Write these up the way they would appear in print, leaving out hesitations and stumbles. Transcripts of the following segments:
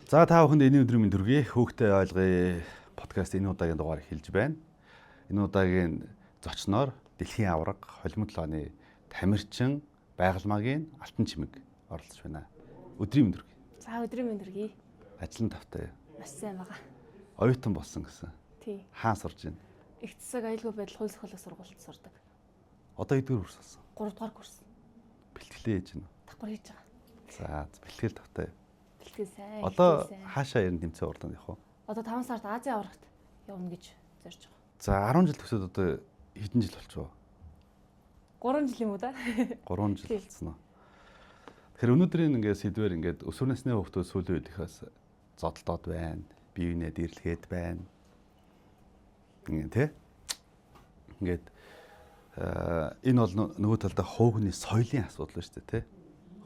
За та бүхэнд энэ өдрийн мэнд хүргэе. Хүүхдээ ойлгоё подкаст энэ удаагийн дугаар эхэлж байна. Энэ удаагийн зочноор Дэлхийн авраг, холимог толгойн тамирчин, байгалмаагийн алтан чимэг оролцож байна. Өдрийн мэнд хүргэе. За өдрийн мэнд хүргэе. Ажлын тавтай. Маш сайн байгаа. Оюутан болсон гэсэн. Тий. Хаан сурж байна? Их засаг аюулгүй байдал хууль зохиолын сургуульд сурдаг. Одоо эдгээр курс болсон. 3 дугаар курс. Бэлтгэлээ хийж байна. Давхар хийж байгаа. За бэлтгэл тавтай. Бэлтгэл сайн. Одоо хаашаа ярин тэмцээн уралдаанд явах вэ? Одоо 5 сард Азийн аврагт явна гэж зорж байгаа. За 10 жил төгсөөд одоо хэдэн жил болчихвоо? 3 жил юм уу да? 3 жил болсон уу? Тэгэхээр өнөөдрийн ингээд сэдвэр ингээд өсвөр насны хүүхдүүд сүүлийн үед ихээс зодтолдоод байна. Бие биенээ дэрлэхэд байна. Тэ? Ингээд энэ бол нөгөө талдаа хувь хүний соёлын асуудал шүү дээ, тэ?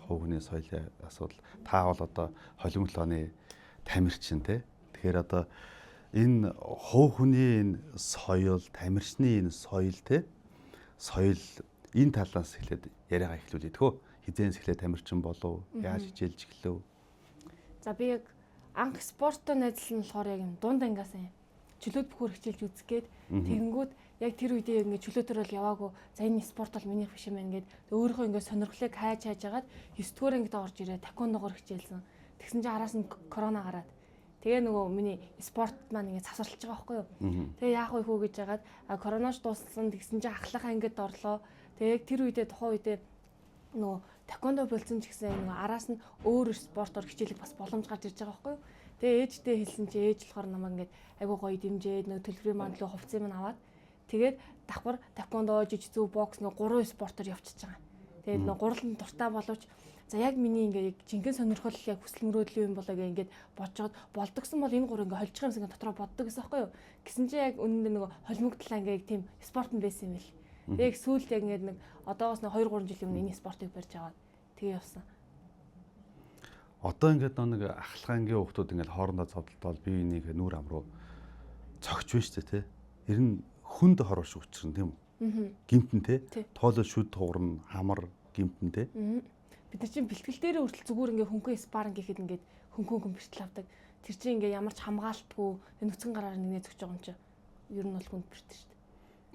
Хувь хүний соёлын асуудал. Та бол одоо холимог толгойн тамирчин, тэ? Тэгэхээр одоо энэ хувь хүний энэ соёл, тамирчны энэ соёл, тэ? Соёл энэ талаас эхлээд яриагаа эхлүүлээ тэхөө. Хизээс эхлээд тамирчин болов, яаж хичээлж эхлэв? За би яг анх спорттой найзлан болохоор яг юм дунд ангиас юм. Чөлөөт бүхөр хичээлж үзгээд тэгэнгүүт яг тэр үедээ ингээд чөлөөтөр бол яваагүй. За энэ спорт бол минийх биш юм байна гэд өөрийнхөө ингээд сонирхлыг хайж хагаад 9-р ангид орж ирээ таквондогоор хичээлсэн. Тэгсэн чинь араас нь корона гараад. Тэгээ нөгөө миний спорт маань ингээд цавсарлаж байгаа байхгүй юу. Тэгээ яах вэ хөө гэж хагаад коронавирус дууссан тэгсэн чинь ахлахаа ангид орлоо. Тэгээ яг тэр үедээ тухайн үедээ нөгөө таквондо болцсон ч гэсэн нөгөө араас нь өөр спортоор хичээлэх бас боломж гарч ирж байгаа байхгүй юу. Тэгээ ээжтэй хэлсэн чи ээж болохоор намайг ингээд айгуу гоё дэмжээд нөгөө төлбөрийн мандлуу хувцсыг минь аваад тэгээд давхар таквондо, жижигзүү, бокс нөгөө 3 спортоор явчихж байгаа. Тэгээд нөгөө гурван дуртай боловч за яг миний ингээд жинхэнэ сонирхол яг хүсэл мөрөөдлийн юм болоо ингээд бодцоод болдгсон бол энэ гур ингээд холж байгаа юмсан дотроо боддог гэсэн байхгүй юу. Гэсэн чи яг үнэндээ нөгөө холимог талаа ингээд тийм спорт нь байсан юм бэл. Яг сүүлд яг ингээд нэг одоогоос нэг 2-3 жилийн өмнө энэ спортыг барьж аваад тэгээ явсан. Одоо ингээд нэг ахлахангийн хүүхдүүд ингээд хоорондоо зодтолдоод бие биенийг нүүр ам руу цогч байна шүү дээ, тэ. Ер нь хүнд хороош учрна тийм үү? Гимтэн тэ. Тоолол шүд туурна, хамар гимтэн тэ. Бид нар чинь бэлтгэл дээр хүртэл зүгээр ингээд хөнгөн спаринг гэхэд ингээд хөнгөн бэртэл авдаг. Тэр чинь ингээд ямар ч хамгаалтгүй нүцгэн гараар нэгнээ зөгж байгаа юм чи. Ер нь бол хүнд бэртэн шүү дээ.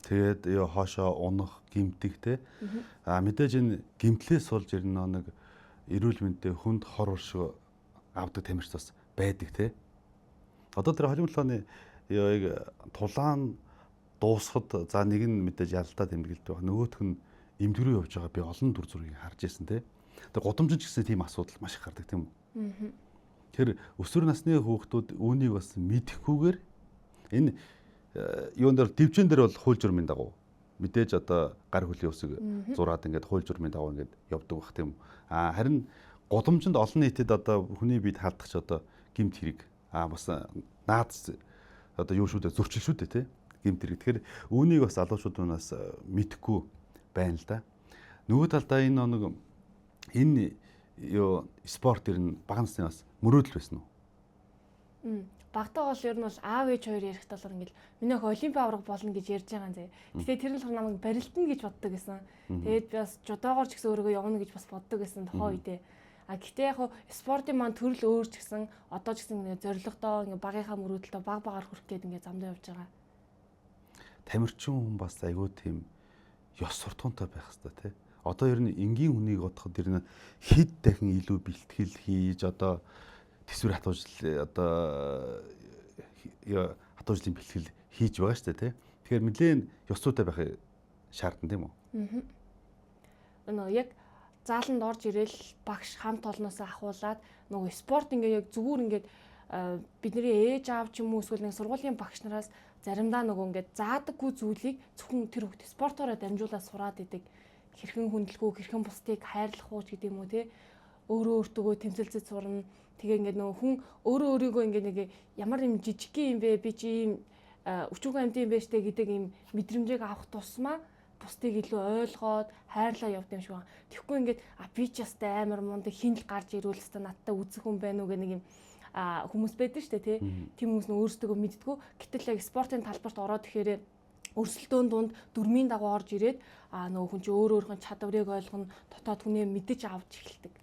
Тэгээд ёо хоошоо унах, гимтэх тэ. Мэдээж энэ гимтлээс болж ирнэ нэг эрүүл мэндтэй хүнд хор уршиг авдаг тамирч бас байдаг те. Одоо тэр холимог толгойн яг тулаан дуусахад за нэг нь мэдээж ялдаа тэмдэглэдэг байх. Нөгөөх нь эмгэрүү явж байгаа би олон дүр зургийг харж ирсэн те. Тэр гудамжинд ч гэсэн тийм асуудал маш их гардаг тийм үү. Тэр өсвөр насны хүүхдүүд үүнийг бас мэдэхгүйгээр энэ юун дээр дэвжэн дээр бол хууль журмын дагуу мэдээж одоо гар хөлийн үсэг зураад ингээд хууль журмын дагуу ингээд явдаг бах тийм. Харин гудамжинд олон нийтэд одоо хүний биед халдах ч одоо гимт хэрэг бас наац одоо юу шүү дээ зөрчил шүү дээ тий гимт хэрэг. Тэгэхээр үүнийг бас залуучуудаас мэдэхгүй байна л да. Нөгөө талдаа энэ юу спорт ер нь бага насны бас мөрөөдөл байсан уу? Багтаа бол ер нь бол аав ээж хоёр ярихт бол ингээл миний өх олимпийн авраг болно гэж ярьж байгаа юм зэ. Гэтэ тэр л намайг барилтна гэж боддог гэсэн. Тэгээд би бас жудоогоор ч гэсэн өөрийгөө явна гэж бас боддог гэсэн тухайн үедээ. Гэтэ яг спортын маань төрөл өөр ч гэсэн одоо ч гэсэн зорилгодоо ингээ багийнхаа мөрөөдөлтөө багаар хүрэх гээд ингээ замдаа явж байгаа. Тамирчин хүн бас айгүй тийм ёс суртахуунтай байх хэрэгтэй тий. Одоо ер нь энгийн хүнийг бодоход ер нь хэд дахин илүү бэлтгэл хийж одоо төсвөр хатуужил одоо хатуужлын бэлтгэл хийж байгаа шүү дээ тий. Тэгэхээр нэлээд ёсцоотой байхыг шаардна тийм үү? Яг зааланд орж ирээл багш хамт олноос ахуулаад нөгөө спорт ингээ яг зүгээр ингээд бидний ээж аав ч юм уу эсвэл нэг сургуулийн багш нараас заримдаа нөгөө ингээд заадаггүй зүйлийг зөвхөн тэр хүүхд спортоор дамжуулаад сураад идэг. Хэрхэн хүндлэхүү, хэрхэн бусдыг хайрлах уу гэдэг юм уу тий. Өөрөө өөртөө тэмцэлцэж сурна. Тэгээ ингээд нөгөө хүн өөрөө өөрийгөө ингээд нэг ямар юм жижиг юм бэ би чи ийм өчүүхэн амьд юм бэ штэ гэдэг ийм мэдрэмжийг авах тусмаа бусдыг илүү ойлгоод хайрлаа явд юм шиг байна. Тэгэхгүй ингээд би ч ястай амар мундаг хиндл гарч ирүүл хэвээр надтай үзэх хүн байна уу гэх нэг юм хүмүүс байдаг штэ тий. Тийм хүмүүс нь өөрсдөө мэддгүү. Гэтэл яг спортын талбарт ороод тэгэхээр өрсөлдөөн дунд дөрмийн дагуу орж ирээд нөгөө хүн чи өөрийнхөө чадварыг ойлгоно, дотоод хүнээ мэдэж авч эхэлдэг.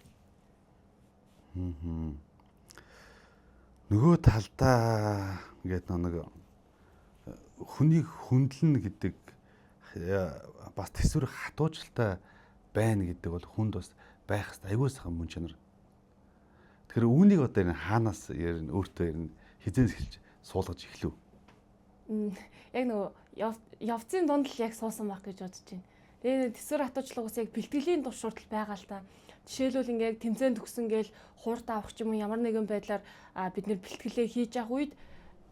Нөгөө талдаа ингээд нэг хүнийг хүндлэн гэдэг бас төсвөр хатуужилтай байна гэдэг бол хүнд бас байх хэрэгтэй аюул сайхан мөн чанар. Тэгэхээр үүнийг одоо энэ хаанаас өөртөө хизээс хэлж суулгаж эхлэв. Яг нөгөө явцын дунд л яг суусан байх гэж бодож байна. Тэгээ төсвөр хатуучлалгаас яг бэлтгэлийн туршуртал байгаа л та. Жишээлбэл ингээд тэмцээн төгсөн гээл хууртаа авах ч юм уу ямар нэгэн байдлаар бид нэр бэлтгэлээ хийж явах үед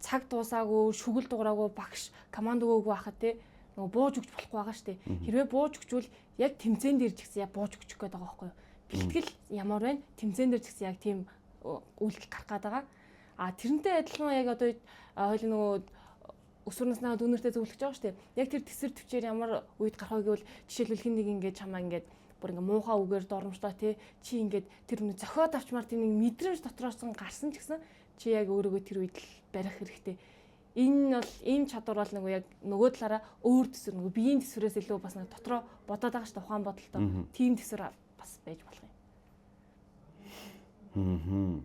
цаг дуусаагүй, шүгэл дуураагүй багш команд өгөөгүй байхад те нөгөө бууж өгч болохгүй байгаа шүү дээ. Хэрвээ бууж өгчвөл яг тэмцээн дээр ч гэсэн яг бууж өгчих гээд байгаа байхгүй юу? Бэлтгэл ямар байна? Тэмцээн дээр ч гэсэн яг тийм үйлдэл гарах гээд байгаа. Тэрнтэй адилхан яг одоо хоёул нөгөө өсвөр наснаа дүүнэртэй зөвлөж байгаа шүү дээ. Яг тэр төсвөр төвчээр ямар үед гарах вэ гэвэл жишээлбэл хин нэг ингээд чамаа ингээд бүр ингээ муухай үгээр доромжлоо те чи ингээд тэр үнэ зохиод авчмаар тийм нэг мэдрэмж дотроос гарсан ч гэсэн чи яг өөрийгөө тэр үед л барих хэрэгтэй. Энэ бол ийм чадвар бол нөгөө яг нөгөө талаараа өөр төсвөр нөгөө биеийн төсвөрөөс илүү бас нэг дотроо бодоод байгаа шүү дээ ухаан бодолтой. Тийм төсвөр бас байж болох юм.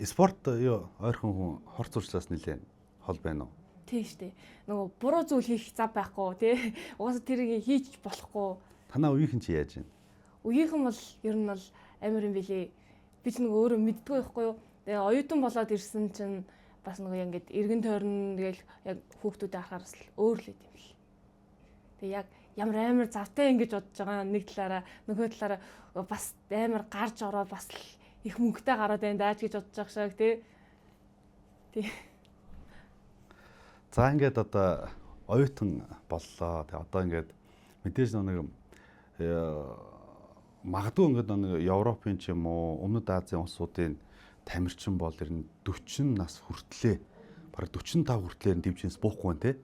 Спорт юу ойрхон хүн хорц урчлаас нэлээд хол байна уу? Тийм шүү дээ. Нөгөө буруу зүйл хийх зав байхгүй тий. Угаасаа тэрийг хийж болохгүй. Танаа үеийнхэн чи яаж байна? Үеийнхэн бол ер нь бол амар юм билий. Би ч нөгөө өөрөө мэддгүй байхгүй юу. Тэгээ оюутан болоод ирсэн чинь бас нөгөө ингээд эргэн тойрон тэгэл яг хүүхдүүдэд харахаар л өөр л юм бил. Тэгээ яг ямар амар завтай ингэж бодож байгаа нэг талаараа нөгөө талаараа бас амар гарч ороод бас их мөнгөтэй гараад байна даа гэж бодож байгаа шиг тий. За ингээд одоо оюутан боллоо. Тэгээ одоо ингээд мэдээж нэг магадгүй ингээд нэг Европын ч юм уу Өмнөд Азийн улсуудын тамирчин бол ер нь 40 нас хүртлээ бараг 45 хүртлээр дэмжинс буухгүй байна те.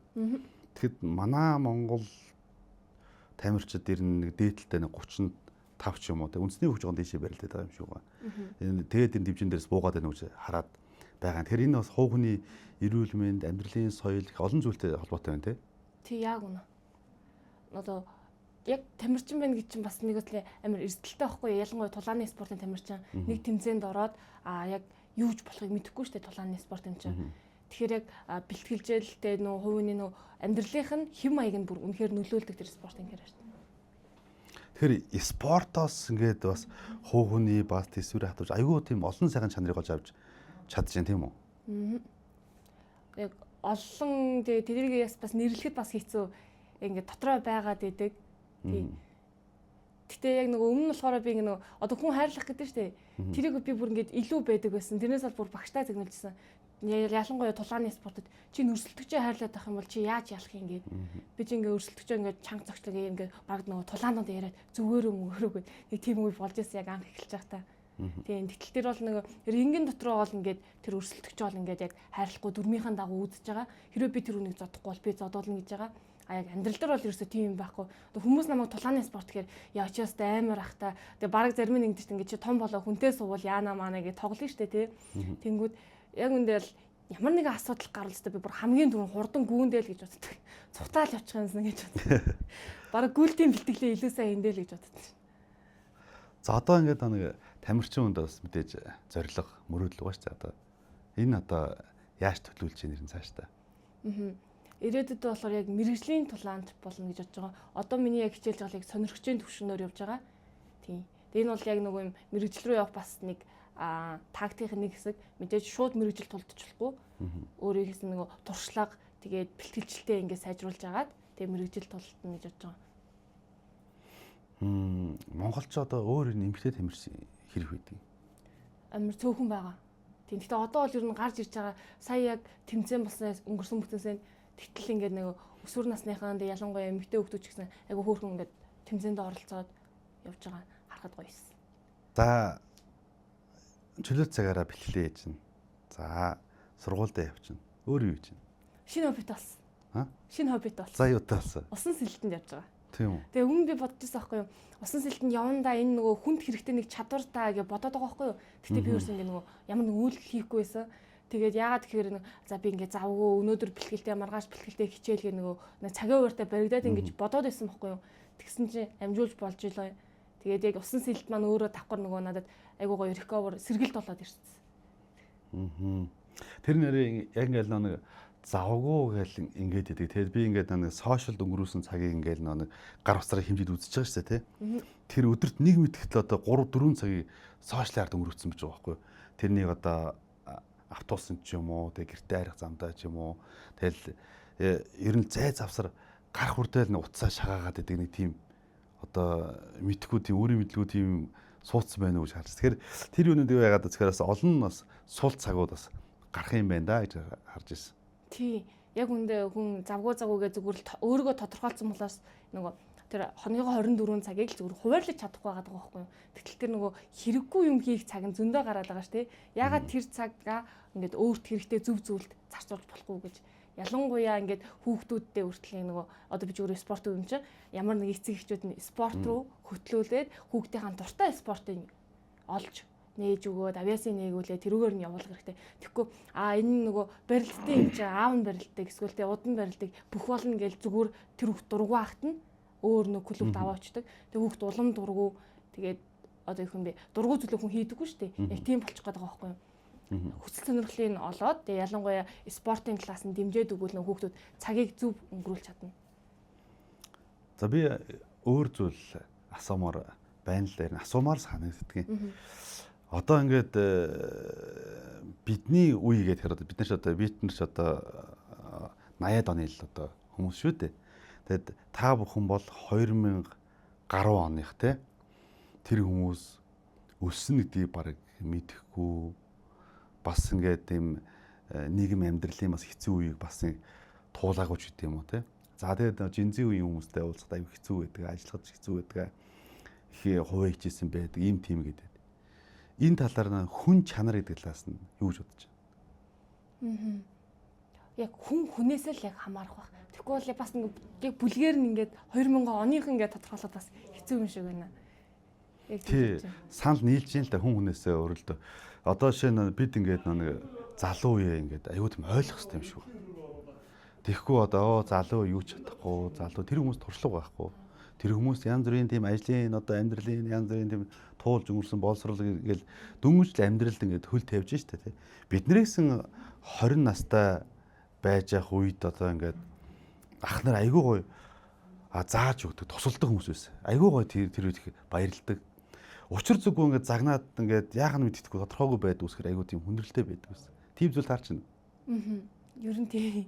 Тэгэхэд манай Монгол тамирчид ер нь нэг дээдэлтэй нэг 35 ч юм уу те үндэсний хөгжиж байгаа дэшээ барилдаад байгаа юм шиг байна. Тэгээд энэ дэмжин дээрс буугаад байна гэж хараад байгаа. Тэгэхээр энэ бас хуу хүний эрүүл мэнд, амьдралын соёл их олон зүйлтэй холбоотой байна те. Тий яг үнэ. Одоо яг тамирчин байна гэж чинь бас нэг үслээ амар эрсдэлтэй байхгүй ялангуяа тулааны спортын тамирчин нэг тэмцээнд ороод яг юуж болохыг мэдэхгүй шүү дээ тулааны спортын чинь. Тэгэхээр яг бэлтгэлжээлтэй нөө хувийн нөө амьдралынх нь хэм маяг нь бүр үнэхээр нөлөөлдөг тэр спортын хэрэг шүү дээ. Тэгэхээр спортоос ингээд бас хуу хүний бас төсвөр хатууж айгүй тийм олон сайхан чанарыг олж авч чадчихээн тийм үү? Яг олон тэрийг бас нэрлэхэд бас хэцүү ингээд дотроо байгаад идэг. Тийм. Гэтэ яг нөгөө өмнө нь болохоор би нөгөө одоо хүн хайрлах гэдэг шүү дээ. Тэрийг би бүр ингээд илүү байдаг байсан. Тэрнээс бол бүр багштай загнуулжсэн. Ялангуяа тулааны спортод чи өрсөлдөгчөө хайрлаад байх юм бол чи яаж ялах юм гээд. Би чи ингээд өрсөлдөгчөө ингээд чанга зогчлог ингээд баг нөгөө тулаанууд яриад зүгээр мөрөөгөө нэг тийм үе болж ирсэн яг анх эхэлж байгаа та. Тийм. Тэгтэл тэр бол нөгөө рингийн дотроо бол ингээд тэр өрсөлдөгчөө бол ингээд яг хайрлахгүй дүрмийнхэн дагуу үзэж байгаа. Хэрэв би тэр үнийг зодохгүй бол би зодуулна гэж байгаа. Яг амьдрал дээр бол ерөөсөө тийм юм байхгүй. Хүмүүс намайг тулааны спорт гэхээр яачаас амар ах та. Тэгээ бараг зарим нь ингэж чи том болоо хүнтэй суувал яана маана гэж тоглоно штэ тий. Тэнгүүд яг үндэл ямар нэгэн асуудал гарвал өстой би бүр хамгийн түрүүн хурдан гүүндэл гэж боддог. Цутаал явчих юмсан гэж боддог. Бараг гүйлтийн бэлтгэлээ илүү сайн эндэл гэж боддог. За одоо ингээд нэг тамирчин хүнд бас мэдээж зориг мөрөөдөл байгаа шүү дээ. Одоо энэ одоо яаж төлөвлөж ийн нэрэн цааш та. Ирээдүйд болохоор яг мэрэгжлийн тулаанд болно гэж бодож байгаа. Одоо миний яг хичээлж байгаа яг сонирхчийн төвшөнөөр явж байгаа. Тийм. Энэ бол яг нөгөө юм мэрэгжил рүү явах бас нэг тактикийн нэг хэсэг. Мэдээж шууд мэрэгжил тулдчихлахгүй. Өөрөөр хэлсэн нөгөө туршлага тэгээд бэлтгэлжлэлтэй ингээд сайжруулж агаад тэгээд мэрэгжил тулдна гэж бодож байгаа. Монголч одоо өөр нэмэгтэй тамирчин хэрэг үйдэг. Амар цөөхөн байгаа. Тийм. Гэхдээ одоо бол ер нь гарч ирж байгаа. Сая яг тэмцээн болснаас өнгөрсөн бүтэнсэнд тэгтэл ингээд нэг өсвөр насныхаа ялангуяа эмэгтэй хүүхдүүд ч гэсэн айгу хөөрхөн ингээд тэмцээнд оролцоод явж байгаа харахад гоё юмсан. За чөлөө цагаараа бэлтгэлээ хийж чинь. За сургуультай явчихна. Өөр юу хийж чинь? Шинэ хоббит болсон. Шинэ хоббит болсон. За юутай болсон? Усан сэлтэнд явж байгаа. Тийм үү. Тэгээ өмнө би бодож байсан байхгүй юу? Усан сэлтэнд явандаа энэ нөгөө хүнд хэрэгтэй нэг чадвар таа гэж бодоод байгаа байхгүй юу? Тэгтээ би өөрсдөө ингээд нөгөө ямар нэг үйл хийхгүй байсан. Тэгээд яагаад тэгэхээр за би ингээд завгүй өнөөдөр бэлтгэлтэй маргааш бэлтгэлтэй хичээлгээ нөгөө цагийн ууртаа баригдаад ингэж бодоод байсан байхгүй юу? Тэгсэн чинь амжуулж болж илээ. Тэгээд яг усан сэлт маань өөрөө давхар нөгөө надад айгуу гоё recover сэргэлт болоод ирсэн. Тэр нэрээ яг ингээл нэг завгүй гэл ингээд идэг. Тэгээд би ингээд нэг сошиалд өнгөрүүлсэн цагийг ингээд нэг гар утсаараа хэмжиж үзэж байгаа шүү дээ, тий. Тэр өдөрт нэг мэдгэтэл одоо 3 4 цагийг сошиалаар өнгөрүүлсэн гэж байгаа байхгүй юу. Тэрнийг одоо автобусанд ч юм уу, тэг гэртээ арих замдаа ч юм уу. Тэгэл ер нь зай завсар гарах хүртэл нэг утсаа шагаагаад идэг нэг тийм одоо мэдхгүй тийм өөрийн мэдлгүй тийм суудсан байна уу гэж харж. Тэгэхээр тэр юунууд юу яагаад тэгэхээр олон бас сул цагууд бас гарах юм байна да гэж харж ирсэн. Тий. Яг үндэ хүн завгүй зүгээр л өөрийгөө тодорхойлсон болохоос нөгөө тэр хоногоо 24 цагийг л зүгээр хуваарлаж чадахгүй байгаа байхгүй юу. Тэгтэл тэр нөгөө хэрэггүй юм хийх цаг нь зөндөө гараад байгаа ш, тий. Ягаад тэр цагаа ингээд өөрт хэрэгтэй зөв зүйлд зарцуулж болохгүй гэж. Ялангуяа ингээд хүүхдүүдтэй хүртэл нөгөө одоо би зүгээр спорт юм чинь ямар нэг эцэг эхчүүд нь спорт руу хөтлүүлээд хүүхдийн дуртай спортыг олж нээж өгөөд авьяасын нээгүүлээ тэрүүгээр нь явуулах хэрэгтэй. Тэгэхгүй энэ нөгөө барилттай юм чинь аав нь барилттай эсвэл тэ удан барилтыг бүх болно гэж зүгээр тэр хүүхд дургу ахт нь өөр нэг клубт аваачдаг. Тэг хүүхд улам дургу тэгээд одоо их юм бэ дургу зүйлээ хүн хийдэггүй шүү дээ. Яг тийм болчих гээд байгаа байхгүй юу? Хүсэл сонирхлыг олоод тэгээ ялангуяа спортын талаас нь дэмжиж өгвөл нөх хүүхдүүд цагийг зөв өнгөрүүлж чадна. За би өөр зүйл асуумаар байна л дээр асуумаар санагддаг юм. Одоо ингээд бидний үе гэдэг хэрэг бид нар ч одоо 80-аад оны л одоо хүмүүс шүү дээ. Тэгэд та бүхэн бол 2000 гаруй оных те тэр хүмүүс өссөн гэдгийг бараг мэдэхгүй бас ингээд тийм нийгэм амьдралын бас хэцүү үеийг бас туулаагүй ч гэдэм юм уу те. За тэгээд жинзээ үеийн хүмүүстэй уулзахад аюу хэцүү байдаг, ажиллахад хэцүү байдаг. Их хуваа хичээсэн байдаг, ийм тийм гэдэг. Энэ талаар хүн чанар гэдэг талаас нь юу гэж бодож байна? Яг хүн хүнээс л яг хамаарах байх. Тэгэхгүй бол бас нэг бүлгээр нь ингээд 2000 оных ингээд тодорхойлоод бас хэцүү юм шиг байна. Яг тий. Санал нийлж юм л да хүн хүнээсээ өөрөлдөө. Одоо жишээ нь бид ингээд нэг залуу үе ингээд аюу тийм ойлгох хэрэгтэй юм шиг. Тэгэхгүй одоо залуу юу ч чадахгүй, залуу тэр хүмүүс туршлага байхгүй. Тэр хүмүүс янз бүрийн тийм ажлын одоо амьдралын янз бүрийн тийм туулж өнгөрсөн боловсрол гээл дөнгөжл амьдралд ингээд хөл тавьж штэ тий. Биднэрээсэн 20 настай байж явах үед одоо ингээд ах нар айгүй гоё зааж өгдөг, тусалдаг хүмүүс байсан. Айгүй гоё тэр үед баярлдаг. Учир зүггүй ингээд загнаад ингээд яах нь мэддэхгүй тодорхойгүй байдаг үсгэр айгүй тийм хүндрэлтэй байдаг байсан. Тийм зүйл таарч байна. Ер нь тийм.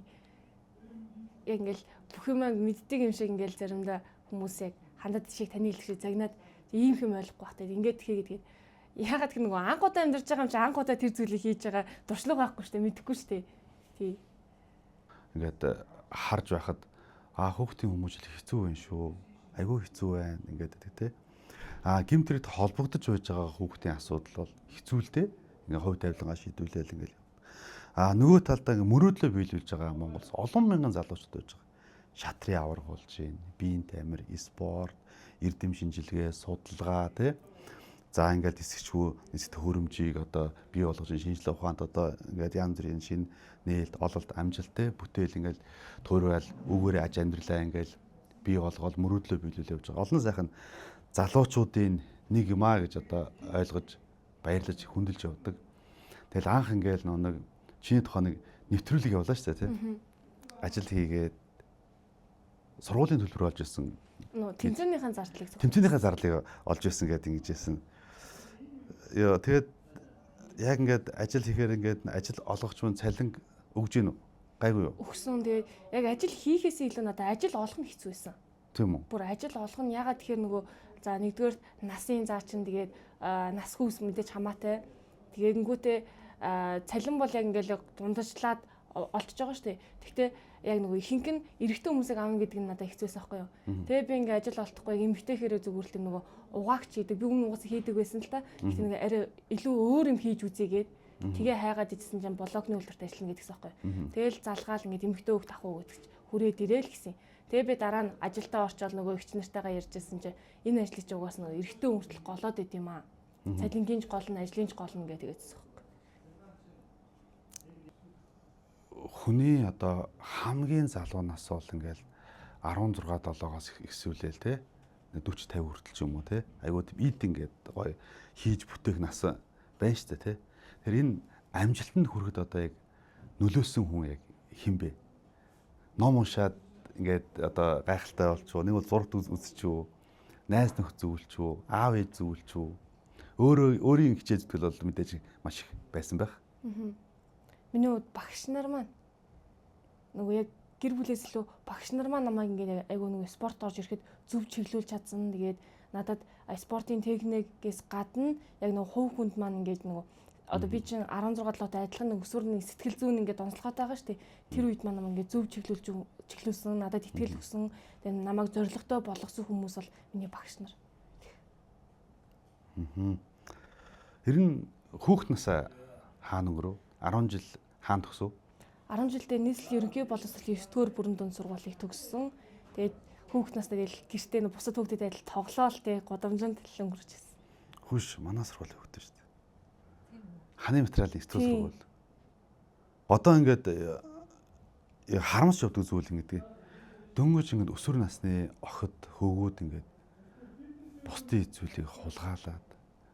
Яг ингээд бүх юм мэддэг юм шиг ингээд заримдаа хүмүүс яг хандад шиг таны хэлэх шиг загнаад ийм юм ойлгохгүй бахтай ингээд тэгээд яагаад гэх нөгөө анхудаа амьдарч байгаа юм чи анхудаа тэр зүйлийг хийж байгаа дуршлаг байхгүй шүү дээ мэдэхгүй шүү дээ. Тий. Ингээд харж байхад хүүхдийн хүмүүжил хэцүү байна шүү. Айгүй хэцүү байна ингээд тий. Гэмт хэрэгт холбогдож байж байгаа хүүхдийн асуудал бол хэцүү л дээ. Ингээ хувь тавилангаа шийдвүүлээл ингээл. Нөгөө талдаа ингээ мөрөөдлөө биелүүлж байгаа Монголс олон мянган залуучууд байж байгаа. Шатрын авраг болж байна. Биеийн тамир, спорт, эрдэм шинжилгээ, судалгаа тий. За ингээд эсгчгүй нэсэт хөрөмжийг одоо бий болгож шинжилгээ ухаанд одоо ингээд янз бүрийн шинэ нээлт, ололт, амжилт тий бүтээл ингээд туурвал өгөөрэй аж амьдралаа ингээд бий болгоод мөрөөдлөө биелүүлж явж байгаа. Олон сайхан залуучуудын нэг юм аа гэж одоо ойлгож баярлаж хүндэлж явдаг. Тэгэл анх ингээл нэг чиний тухайн нэг нэвтрүүлэг явуулаа шүү дээ тий. Ажил хийгээд сургуулийн төлбөр олж ирсэн. Тэмцээнийхэн зарлыг олж ирсэн гэдэг ингэж хэлсэн. Яа тэгээд яг ингээд ажил хийхээр ингээд ажил олгогч мөн цалин өгж гин үү? Гайгүй юу? Өгсөн. Тэгээд яг ажил хийхээс илүү надад ажил олох нь хэцүү байсан. Тийм үү? Бүр ажил олох нь ягаад тэгэхээр нөгөө за нэгдүгээр насын заа чин тэгээд нас хүүс мэдээж хамаатай. Тэгэнгүүтээ цалин бол яг ингээд дундажлаад олчж байгаа шүү дээ. Гэхдээ яг нөгөө ихэнх нь эрэгтэй хүмүүсийг аавна гэдэг нь надад хэцүүсэн байхгүй юу. Тэгээ би ингээд ажил олдохгүй эмэгтэй хэрэг зүгээр л нөгөө угаагч хийдэг. Би өмнө угаас хийдэг байсан л та. Гэхдээ нэг арай илүү өөр юм хийж үзьегээд тэгээ хайгаад ижсэн чинь блогны үйлдвэрт ажиллана гэдэгсэн байхгүй юу. Тэгэл залгаал ингээд эмэгтэй хөвгт авах гэдэг чинь хүрээд ирээл гэсэн. Тэгээ би дараа нь ажилдаа орчоод нөгөө эгч нартайгаа ярьжсэн чинь энэ ажлыг ч угаас нөгөө эрэгтэй хүмүүст голоод идэм юм аа. Цалингийнч гол нь ажлынч гол нь гэдэг тэгэжсэн. Хүний одоо хамгийн залуу нас бол ингээл 16-7-оос ихсүүлээл те 40-50 хүртэл ч юм уу те айгуу тийм ид ингээд гоё хийж бүтээх нас байна шүү дээ те. Тэр энэ амжилтанд хүрэхэд одоо яг нөлөөсөн хүн яг хэн бэ? Ном уншаад ингээд одоо гайхалтай болчихоо, нэг бол зураг үзчихөө, найз нөхөд зөвлөчөө, аав ээж зөвлөчөө. Өөрийн хичээл зүтгэл бол мэдээж маш их байсан байх. Миний хувьд багш нар маань нөгөө яг гэр бүлээс илүү багш нар маань намайг ингээд айгүй нөгөө спорт орж ирэхэд зөв чиглүүлж чадсан. Тэгээд надад спортын техникээс гадна яг нөгөө хувь хүнд маань ингээд нөгөө одоо би чинь 16 долоотой адилхан нэг өсвөрний сэтгэл зүйн ингээд онцлоготой байгаа шүү дээ. Тэр үед маань намайг ингээд зөв чиглүүлсэн, надад итгэл өгсөн, тэгээд намайг зоригтой болгосон хүмүүс бол миний багш нар. Тэр нь хүүхэд насаа хаана өнгөрөв? 10 жил хаана төгсөв? 10 жилдээ нийслэл ерөнхий боловсролын 9-р бүрэн дунд сургуулийг төгссөн. Тэгээд хүүхэд настай тэгэл гэртээ нэг бусад хүүхдэд адил тоглоол тэ гудамжинд өнгөрч ирсэн. Хөөш манай сургуулийн хүүхдээ шүү дээ. Ханы материалын 9-р сургууль. Одоо ингээд харамсч явдаг зүйл ингэдэг. Дөнгөж ингээд өсвөр насны охид хөвгүүд ингээд бусдын зүйлийг хулгаалаад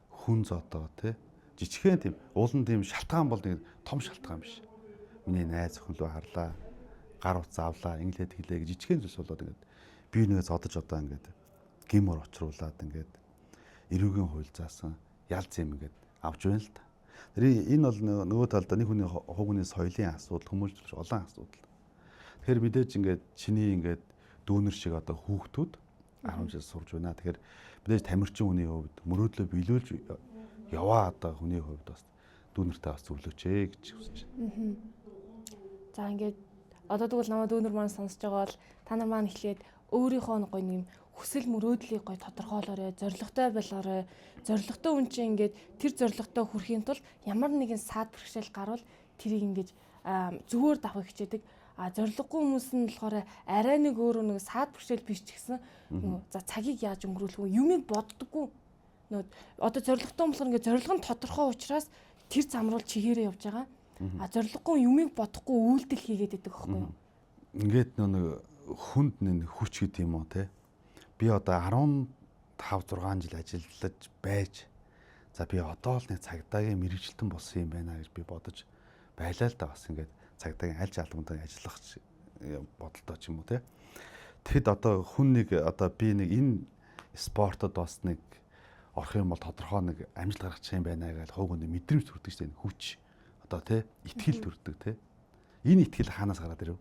хүн зодоо тий жижигхэн тийм уулан тийм шалтгаан бол нэг том шалтгаан биш. Миний найз охин руу харлаа, гар утас авлаа, инглээд хэлээ гэж жижигхэн зүйлс болоод ингээд би нэгэ зодож одоо ингээд гимор очруулаад ингээд эрүүгийн хууль заасан ялц юм ингээд авч байна л та. Энэ бол нөгөө талдаа нэг хүний хувийн соёлын асуудал, хүмүүжлж олон асуудал. Тэгэхээр мэдээж ингээд чиний ингээд дүүнер шиг одоо хүүхдүүд 10 жил сурж байна. Тэгэхээр мэдээж тамирчин хүний хувьд мөрөөдлөө биелүүлж яваа одоо хүний хувьд бас дүүнертэй бас зөвлөч гэж хүсэж байна. За ингээд одоо тэгвэл намайг дүүнер маань сонсож байгаа бол та нар маань эхлээд өөрийнхөө гоё нэг юм хүсэл мөрөөдлийг гоё тодорхойлоорой, зоригтой болоорой. Зоригтой хүн чинь ингээд тэр зоригтой хүрэхийн тулд ямар нэгэн саад бэрхшээл гарвал тэрийг ингээд зүгээр давхыг хичээдэг. Зориггүй хүмүүс нь болохоор арай нэг өөрөө нэг саад бэрхшээл биш ч гэсэн за цагийг яаж өнгөрүүлэх вэ? Юмыг боддоггүй. Одоо зоригтой болохоор ингээд зориг нь тодорхой учраас тэр зам руу чигээрээ явж байгаа. Зориггүй юмыг бодохгүй үйлдэл хийгээд байдаг байхгүй юу? Ингээд нэг хүнд нэг хүч гэдэг юм уу те? Би одоо 15 6 жил ажиллаж байж за би одоо л нэг цагдаагийн мэрэгчлэн болсон юм байна гэж би бодож байлаа л да бас ингээд цагдаагийн аль албантай ажиллах бодолтой ч юм уу те. Тэгэд одоо хүн нэг одоо би нэг энэ спортод бас нэг орох юм бол тодорхой нэг амжилт гаргачих юм байна гэж хууг нэг мэдрэмж төрдөг шүү дээ. Хүч одоо те итгэл төрдөг те. Энэ итгэл хаанаас гараад ирэв?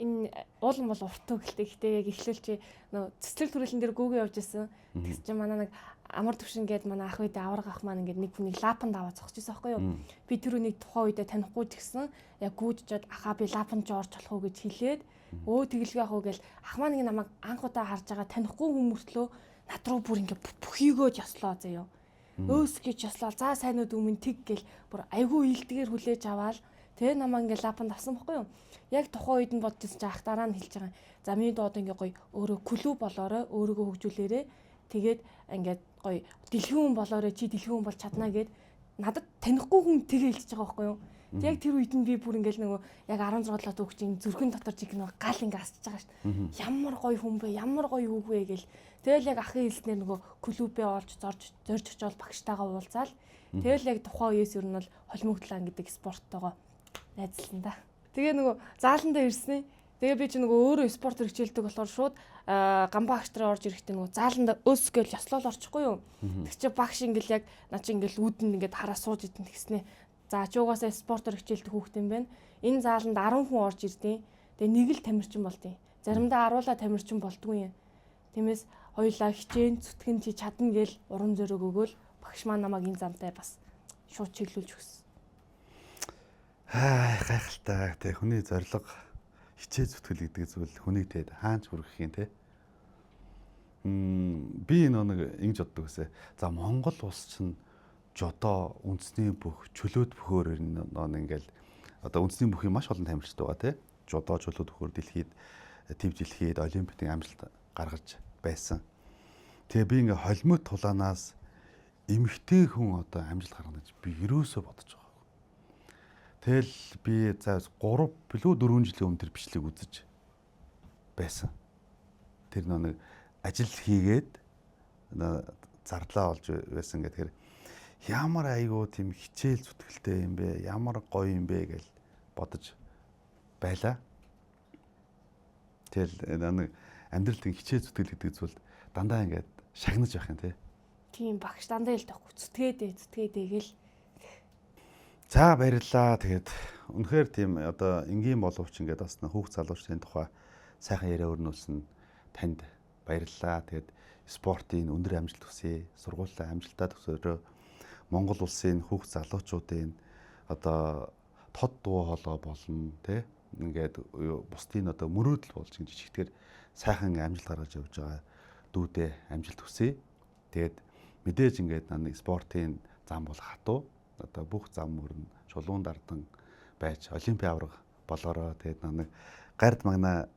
Энэ уулан бол уртуу гэлтэй. Гэхдээ яг эхлүүлч нөө цэцлэг төрөлн дээр гүүгээ явж исэн. Тэгс чинь манай нэг амар төвшин гээд манай ах үедээ авраг ах маань ингээд нэг хүнийг лапанд аваад зогсож байсан байхгүй юу? Би тэр үнийг тухайн үедээ танихгүй ч гэсэн яг гүйжчихэд ахаа би лапанд орж болох уу гэж хэлээд өө тэгэлгүй ах уу гэл ах маань нэг намайг анх удаа харж байгаа танихгүй хүмүүртлөө над руу бүр ингээд бүхийгөө яслаа заяа. Өөс гэж яслаа. За сайнуд өмнө тэг гэл бүр айгүй илдгээр хүлээж аваад тэгээ намайг ингээд лапанд авсан байхгүй юу? Яг тухайн үед нь бодчихсон чи ах дараа нь хэлж байгаа. За миний доод ингээ гоё өөрөө клуб болоорой, өөрийгөө хөгжүүлээрээ. Тэгээд ингээд гоё дэлхийн хүн болоорой, чи дэлхийн хүн болж чадна гэд надад танихгүй хүн тэгээ хэлчихэж байгаа байхгүй юу? Яг тэр үед нь би бүр ингээл нөгөө яг 16 долоо төгчийн зүрхэн дотор жиг нөгөө гал ингээ асчиж байгаа шүү дээ. Ямар гоё хүн бэ? Ямар гоё үг вэ гэл. Тэгэл яг ахын хэлснээр нөгөө клубээ олж зорж очиод багштайгаа уулзаал. Тэгэл яг тухайн үеэс ер нь бол холимогдлаа гэдэг спорттойгоо найзлсан да. Тэгээ нөгөө зааландаа ирсэн. Тэгээ би чи нөгөө өөрөө спорт хичээлдэг болохоор шууд гамбаа агчтраа орж ирэхдээ нөгөө зааландаа өс гэл ёслол орчихгүй юу. Тэг чи багш ингээл яг наа чи ингээл үүдэн ингээд хараа сууж идэн тэгснэ. За чи угаасаа спортоор хичээлдэг хүүхэд юм байна. Энэ зааланд 10 хүн орж ирдیں۔ Тэгээ нэг л тамирчин болдیں۔ Заримдаа аруулаа тамирчин болдгүй юм. Тиймээс хоёулаа хичээн зүтгэн чи чадна гээл урам зориг өгөөл багш маань намайг энэ замтай бас шууд чиглүүлж өгсөн. Гайхалтай те хүний зориг хичээ зүтгэл гэдэг зүйл хүнийг те хаанч хүргэх юм те. Би нэг ингэж боддог гэсэн. За Монгол улс чинь жодоо үндэсний бүх чөлөөт бөхөөр ингээл одоо үндэсний бүхий маш олон тамирчид байгаа те. Жодоо чөлөөт бөхөөр дэлхийд төв дэлхийд олимпийн амжилт гаргаж байсан. Тэгээ би ингээ холимот тулаанаас эмэгтэй хүн одоо амжилт гаргана гэж би ерөөсөө бодож байгаа. Тэгэл би за 3 билүү 4 жилийн өмнө тэр бичлэг үзэж байсан. Тэр нэг ажил хийгээд зардлаа олж байсан гэдэг. ямар айгүй тийм хичээл зүтгэлтэй юм бэ? Ямар гоё юм бэ гэж бодож байлаа. Тэгэл нэг амьдралд хичээл зүтгэл гэдэг зүйл дандаа ингээд шагнаж явах юм тий. Тийм багш дандаа л тахгүй зүтгээдээ гэл. За баярлалаа. Тэгээд үнэхээр тийм одоо энгийн боловч ингээд бас хүүхд залуучдын тухай сайхан яриа өрнүүлсэн танд баярлалаа. Тэгээд спортын өндөр амжилт хүсье. Сургуулийн амжилтаа төсөөрөө Монгол улсын хүүхд залуучуудын одоо тод дуу хоолой болно тий. Ингээд бусдын одоо мөрөөдөл болж ингэж жижигтэр сайхан амжилт гаргаж явж байгаа дүүдээ амжилт хүсье. Тэгээд мэдээж ингээд нэг спортын зам бол хатуу. Одоо бүх зам мөрн чулуун дардан байж олимпийн авраг болоороо тэгээд нэг гард магна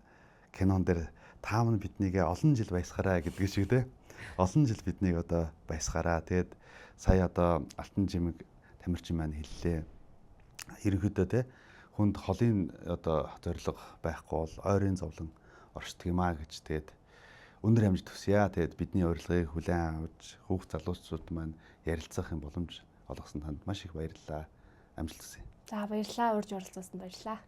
кинон дээр таамн биднийгээ олон жил баясгараа гэдэг шиг те. Олон жил биднийг одоо баясгараа. Тэгээд сая одоо Алтан жимэг тамирчин маань хэллээ. Ерөнхийдөө те хүнд холын одоо зориг байхгүй бол ойрын зовлон оршдог юм а гэж тэгээд өндөр амжилт хүсье. Тэгээд бидний урилгыг хүлээн авч хүүхд залуучууд маань ярилцах юм боломж олгосон танд маш их баярлалаа. Амжилт хүсье. За баярлалаа урьж оролцуулсанд баярлалаа.